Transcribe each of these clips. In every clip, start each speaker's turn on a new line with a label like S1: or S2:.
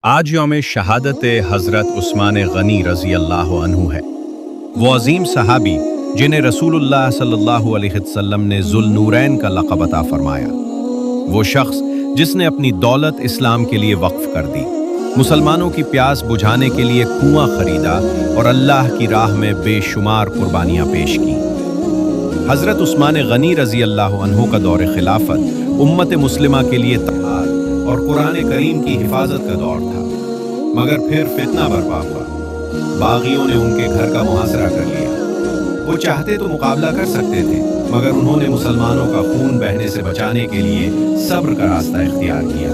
S1: آج یوم شہادت حضرت عثمان غنی رضی اللہ عنہ ہے۔ وہ عظیم صحابی جنہیں رسول اللہ صلی اللہ علیہ وسلم نے ذو النورین کا لقب عطا فرمایا، وہ شخص جس نے اپنی دولت اسلام کے لیے وقف کر دی، مسلمانوں کی پیاس بجھانے کے لیے کنواں خریدا اور اللہ کی راہ میں بے شمار قربانیاں پیش کی۔ حضرت عثمان غنی رضی اللہ عنہ کا دور خلافت امت مسلمہ کے لیے تحال اور قرآن کریم کی حفاظت کا دور تھا، مگر پھر فتنہ برپا ہوا۔ باغیوں نے ان کے گھر کا محاصرہ کر لیا۔ وہ چاہتے تو مقابلہ کر سکتے تھے، مگر انہوں نے مسلمانوں کا خون بہنے سے بچانے کے لیے صبر کا راستہ اختیار کیا،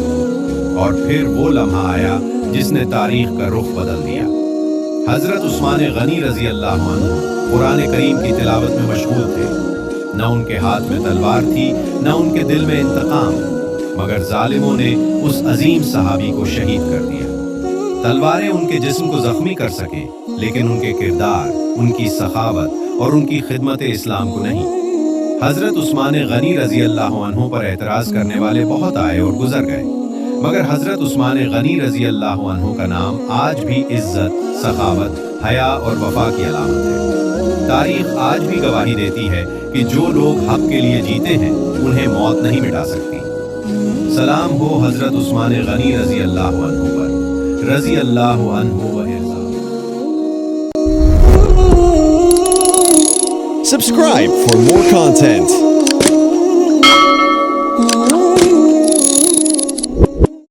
S1: اور پھر وہ لمحہ آیا جس نے تاریخ کا رخ بدل دیا۔ حضرت عثمان غنی رضی اللہ عنہ قرآن کریم کی تلاوت میں مشغول تھے، نہ ان کے ہاتھ میں تلوار تھی، نہ ان کے دل میں انتقام، مگر ظالموں نے اس عظیم صحابی کو شہید کر دیا۔ تلواریں ان کے جسم کو زخمی کر سکیں، لیکن ان کے کردار، ان کی سخاوت اور ان کی خدمت اسلام کو نہیں۔ حضرت عثمان غنی رضی اللہ عنہ پر اعتراض کرنے والے بہت آئے اور گزر گئے، مگر حضرت عثمان غنی رضی اللہ عنہ کا نام آج بھی عزت، سخاوت، حیا اور وفا کی علامت ہے۔ تاریخ آج بھی گواہی دیتی ہے کہ جو لوگ حق کے لیے جیتے ہیں انہیں موت نہیں مٹا سکتی۔ سلام ہو حضرت عثمان غنی رضی اللہ عنہ پر، رضی اللہ عنہ و ارضا۔
S2: Subscribe for more content.